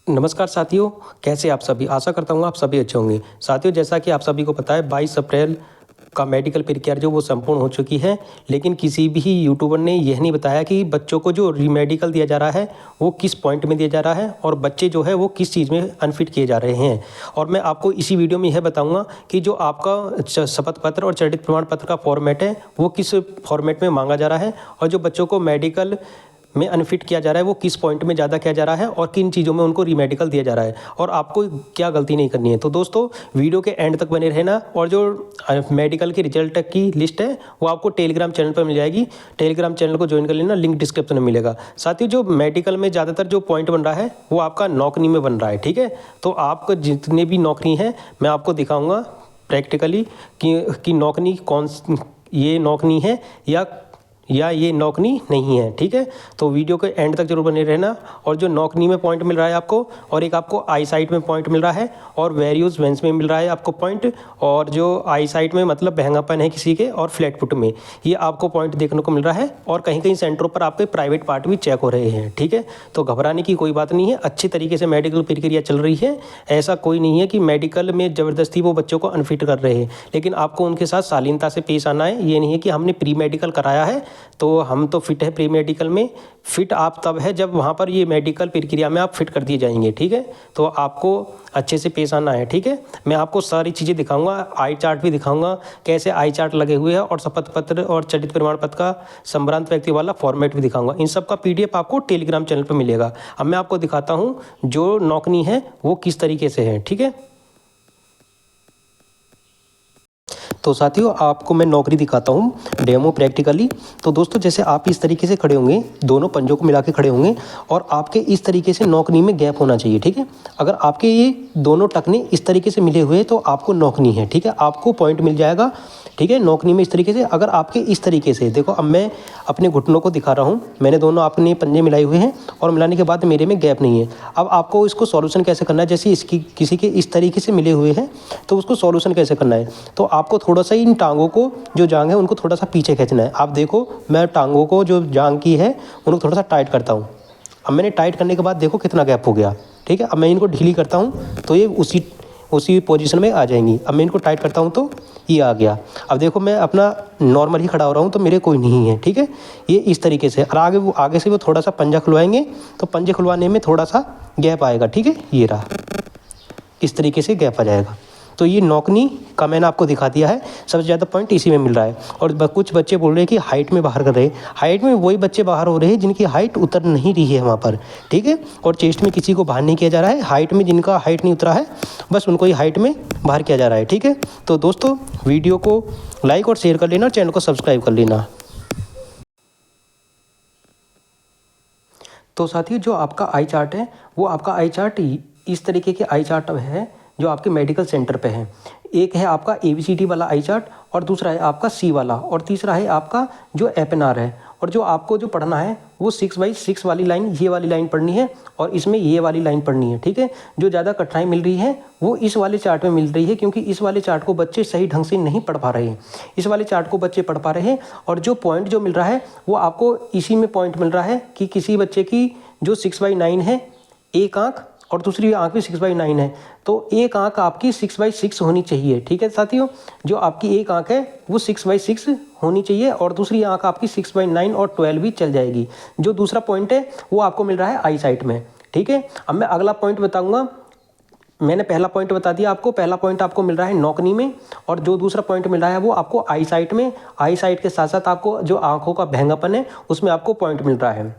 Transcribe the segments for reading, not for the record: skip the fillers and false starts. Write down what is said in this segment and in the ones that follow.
नमस्कार साथियों, कैसे आप सभी। आशा करता हूँ आप सभी अच्छे होंगे। साथियों, जैसा कि आप सभी को पता है 22 अप्रैल का मेडिकल प्रक्रिया जो वो संपूर्ण हो चुकी है, लेकिन किसी भी यूट्यूबर ने यह नहीं बताया कि बच्चों को जो रीमेडिकल दिया जा रहा है वो किस पॉइंट में दिया जा रहा है और बच्चे जो है वो किस चीज़ में अनफिट किए जा रहे हैं। और मैं आपको इसी वीडियो में यह बताऊंगा कि जो आपका शपथ पत्र और चरित्र प्रमाण पत्र का फॉर्मेट है वो किस फॉर्मेट में मांगा जा रहा है, और जो बच्चों को मेडिकल में अनफिट किया जा रहा है वो किस पॉइंट में ज़्यादा किया जा रहा है और किन चीज़ों में उनको रीमेडिकल दिया जा रहा है और आपको क्या गलती नहीं करनी है। तो दोस्तों, वीडियो के एंड तक बने रहना। और जो मेडिकल के रिजल्ट की लिस्ट है वो आपको टेलीग्राम चैनल पर मिल जाएगी। टेलीग्राम चैनल को ज्वाइन कर लेना, लिंक डिस्क्रिप्शन में मिलेगा। साथ ही जो मेडिकल में ज़्यादातर जो पॉइंट बन रहा है वो आपका नौकरी में बन रहा है, ठीक है। तो आपको जितने भी नौकरी हैं मैं आपको दिखाऊँगा प्रैक्टिकली कि नौकरी कौन ये नौकरी है या ये नौकरी नहीं है, ठीक है। तो वीडियो के एंड तक जरूर बने रहना। और जो नौकरी में पॉइंट मिल रहा है आपको, और एक आपको आई साइट में पॉइंट मिल रहा है, और वेरियस वेंस में मिल रहा है आपको पॉइंट, और जो आई साइट में मतलब महंगापन है किसी के, और फ्लैट फुट में ये आपको पॉइंट देखने को मिल रहा है। और कहीं कहीं सेंटरों पर आपके प्राइवेट पार्ट भी चेक हो रहे हैं, ठीक है। तो घबराने की कोई बात नहीं है, अच्छी तरीके से मेडिकल प्रक्रिया चल रही है। ऐसा कोई नहीं है कि मेडिकल में ज़बरदस्ती वो बच्चों को अनफिट कर रहे हैं, लेकिन आपको उनके साथ शालीनता से पेश आना है। ये नहीं है कि हमने प्री मेडिकल कराया है तो हम तो फिट है प्री मेडिकल में। फिट आप तब है जब वहाँ पर ये मेडिकल प्रक्रिया में आप फिट कर दिए जाएंगे, ठीक है। तो आपको अच्छे से पेश आना है, ठीक है। मैं आपको सारी चीज़ें दिखाऊंगा, आई चार्ट भी दिखाऊंगा, कैसे आई चार्ट लगे हुए हैं, और शपथ पत्र और चरित्र प्रमाण पत्र का संभ्रांत व्यक्ति वाला फॉर्मेट भी दिखाऊंगा। इन सब का पीडीएफ आपको टेलीग्राम चैनल पर मिलेगा। अब मैं आपको दिखाता हूँ जो नौकरी है वो किस तरीके से है, ठीक है। तो साथियों, आपको मैं नौकरी दिखाता हूँ डेमो प्रैक्टिकली। तो दोस्तों, जैसे आप इस तरीके से खड़े होंगे, दोनों पंजों को मिला के खड़े होंगे, और आपके इस तरीके से नौकरी में गैप होना चाहिए, ठीक है। अगर आपके ये दोनों टखने इस तरीके से मिले हुए तो आपको नौकरी है, ठीक है, आपको पॉइंट मिल जाएगा, ठीक है, नौकरी में इस तरीके से। अगर आपके इस तरीके से देखो, अब मैं अपने घुटनों को दिखा रहा हूँ, मैंने दोनों अपने पंजे मिलाए हुए हैं और मिलाने के बाद मेरे में गैप नहीं है। अब आपको इसको सॉल्यूशन कैसे करना है, जैसे इसकी किसी के इस तरीके से मिले हुए हैं तो उसको सॉल्यूशन कैसे करना है। तो आपको थोड़ा सा इन टांगों को, जो जांग है उनको थोड़ा सा पीछे खींचना है। आप देखो, मैं टांगों को जो जांग की है उनको थोड़ा सा टाइट करता हूँ। अब मैंने टाइट करने के बाद देखो कितना गैप हो गया, ठीक है। अब मैं इनको ढीली करता हूँ तो ये उसी पोजीशन में आ जाएंगी। अब मैं इनको टाइट करता हूँ तो ये आ गया। अब देखो, मैं अपना नॉर्मल ही खड़ा हो रहा हूँ तो मेरे कोई नहीं है, ठीक है। ये इस तरीके से, और आगे से वो थोड़ा सा पंजा खुलवाएंगे तो पंजे खुलवाने में थोड़ा सा गैप आएगा, ठीक है। ये रहा, इस तरीके से गैप आ जाएगा। तो ये नौकरी का मैंने आपको दिखा दिया है, सबसे ज़्यादा पॉइंट इसी में मिल रहा है। और कुछ बच्चे बोल रहे हैं कि हाइट में बाहर कर रहे हैं, हाइट में वही बच्चे बाहर हो रहे हैं जिनकी हाइट उतर नहीं रही है वहाँ पर, ठीक है। और चेस्ट में किसी को बाहर नहीं किया जा रहा है, हाइट में जिनका हाइट नहीं उतरा है बस उनको ही हाइट में बाहर किया जा रहा है, ठीक है। तो दोस्तों, वीडियो को लाइक और शेयर कर लेना, चैनल को सब्सक्राइब कर लेना। तो साथियों, जो आपका आई चार्ट है वो आपका आई चार्ट इस तरीके के आई चार्ट है जो आपके मेडिकल सेंटर पे है। एक है आपका ABCD वाला आई चार्ट, और दूसरा है आपका C वाला, और तीसरा है आपका जो FNR है। और जो आपको जो पढ़ना है वो 6x6 वाली लाइन, ये वाली लाइन पढ़नी है, और इसमें ये वाली लाइन पढ़नी है, ठीक है। जो ज़्यादा कठिनाई मिल रही है वो इस वाले चार्ट में मिल रही है, क्योंकि इस वाले चार्ट को बच्चे सही ढंग से नहीं पढ़ पा रहे हैं। इस वाले चार्ट को बच्चे पढ़ पा रहे हैं, और जो पॉइंट जो मिल रहा है वो आपको इसी में पॉइंट मिल रहा है कि किसी बच्चे की जो 6/9 है एक आँख, और दूसरी आँख भी 6/9 है, तो एक आँख आपकी 6/6 होनी चाहिए, ठीक है साथियों। जो आपकी एक आँख है वो 6/6 होनी चाहिए, और दूसरी आँख आपकी 6/9 और 12 भी चल जाएगी। जो दूसरा पॉइंट है वो आपको मिल रहा है आई साइट में, ठीक है। अब मैं अगला पॉइंट बताऊंगा। मैंने पहला पॉइंट बता दिया आपको, पहला पॉइंट आपको मिल रहा है नौकरी में, और जो दूसरा पॉइंट मिल रहा है वो आपको आई साइट में। आई साइट के साथ साथ आपको जो आँखों का भैंगापन है उसमें आपको पॉइंट मिल रहा है,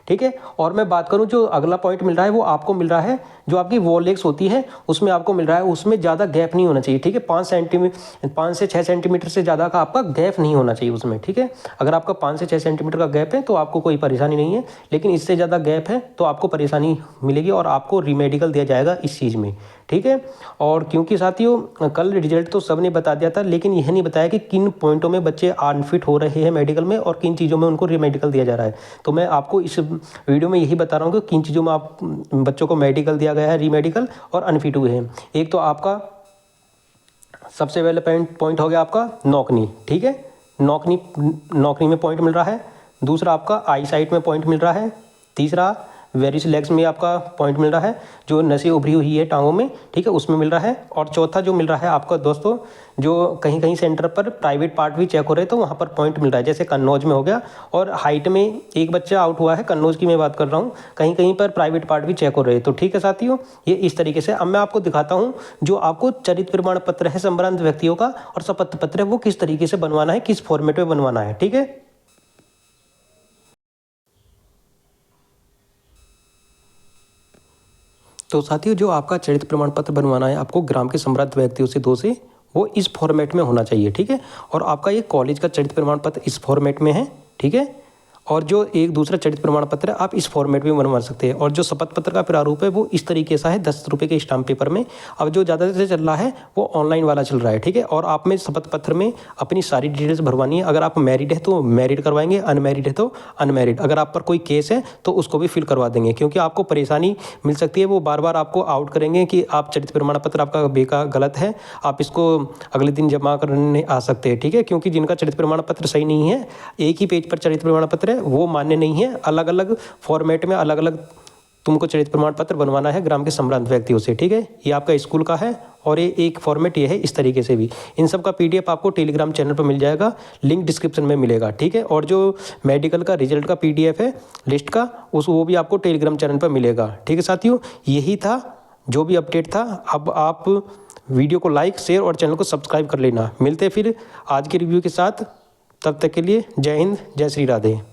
ठीक है। और मैं बात करूं, जो अगला पॉइंट मिल रहा है वो आपको मिल रहा है जो आपकी वॉलेक्स होती है उसमें आपको मिल रहा है, उसमें ज़्यादा गैप नहीं होना चाहिए, ठीक है। 5 से 6 सेंटीमीटर से ज़्यादा का आपका गैप नहीं होना चाहिए उसमें, ठीक है। अगर आपका 5 से 6 सेंटीमीटर का गैप है तो आपको कोई परेशानी नहीं है, लेकिन इससे ज़्यादा गैप है तो आपको परेशानी मिलेगी और आपको रीमेडिकल दिया जाएगा इस चीज़ में, ठीक है। और क्योंकि साथियों, कल रिजल्ट तो सब ने बता दिया था, लेकिन यह नहीं बताया कि किन पॉइंटों में बच्चे अनफिट हो रहे हैं मेडिकल में और किन चीज़ों में उनको रीमेडिकल दिया जा रहा है। तो मैं आपको इस वीडियो में यही बता रहा हूँ कि किन चीज़ों में आप बच्चों को मेडिकल दिया गया है, रीमेडिकल, और अनफिट हुए हैं। एक तो आपका सबसे पहले पॉइंट हो गया आपका नौकरी, ठीक है। नौकरी में पॉइंट मिल रहा है। दूसरा आपका आई साइट में पॉइंट मिल रहा है। तीसरा वेरिस लेग्स में आपका पॉइंट मिल रहा है, जो नसें उभरी हुई है टांगों में, ठीक है, उसमें मिल रहा है। और चौथा जो मिल रहा है आपका दोस्तों, जो कहीं कहीं सेंटर पर प्राइवेट पार्ट भी चेक हो रहे हैं तो वहाँ पर पॉइंट मिल रहा है, जैसे कन्नौज में हो गया। और हाइट में एक बच्चा आउट हुआ है, कन्नौज की मैं बात कर रहा हूँ, कहीं कहीं पर प्राइवेट पार्ट भी चेक हो रहे हैं। तो ठीक है साथियों, ये इस तरीके से। अब मैं आपको दिखाता हूँ जो आपको चरित्र प्रमाण पत्र है संबंधित व्यक्तियों का और शपथ पत्र है वो किस तरीके से बनवाना है, किस फॉर्मेट में बनवाना है, ठीक है। तो साथियों, जो आपका चरित्र प्रमाण पत्र बनवाना है आपको ग्राम के समृद्ध व्यक्तियों से 2 से, वो इस फॉर्मेट में होना चाहिए, ठीक है। और आपका ये कॉलेज का चरित्र प्रमाण पत्र इस फॉर्मेट में है, ठीक है। और जो एक दूसरा चरित्र प्रमाण पत्र है आप इस फॉर्मेट में बनवा सकते हैं। और जो शपथ पत्र का प्रारूप है वो इस तरीके से है, 10 रुपये के स्टाम्प पेपर में। अब जो ज़्यादा से चल रहा है वो ऑनलाइन वाला चल रहा है, ठीक है। और आप में शपथ पत्र में अपनी सारी डिटेल्स भरवानी है। अगर आप मैरिड है तो मैरिड करवाएंगे, अनमैरिड है तो अनमैरिड। अगर आप पर कोई केस है तो उसको भी फिल करवा देंगे, क्योंकि आपको परेशानी मिल सकती है। वो बार बार आपको आउट करेंगे कि आप चरित्र प्रमाण पत्र आपका बेका गलत है, आप इसको अगले दिन जमा करने आ सकते हैं, ठीक है। क्योंकि जिनका चरित्र प्रमाण पत्र सही नहीं है, एक ही पेज पर चरित्र प्रमाण पत्र है, वो मान्य नहीं है। अलग अलग फॉर्मेट में अलग अलग तुमको चरित्र प्रमाण पत्र बनवाना है ग्राम के संबंधित व्यक्तियों से, ठीक है। ये आपका स्कूल का है और ये एक फॉर्मेट ये है इस तरीके से भी। इन सब का पीडीएफ आपको टेलीग्राम चैनल पर मिल जाएगा, लिंक डिस्क्रिप्शन में मिलेगा, ठीक है। और जो मेडिकल का रिजल्ट का पीडीएफ है लिस्ट का, वो भी आपको टेलीग्राम चैनल पर मिलेगा, ठीक है साथियों। यही था जो भी अपडेट था। अब आप वीडियो को लाइक, शेयर और चैनल को सब्सक्राइब कर लेना। मिलते फिर आज के रिव्यू के साथ, तब तक के लिए जय हिंद, जय श्री राधे।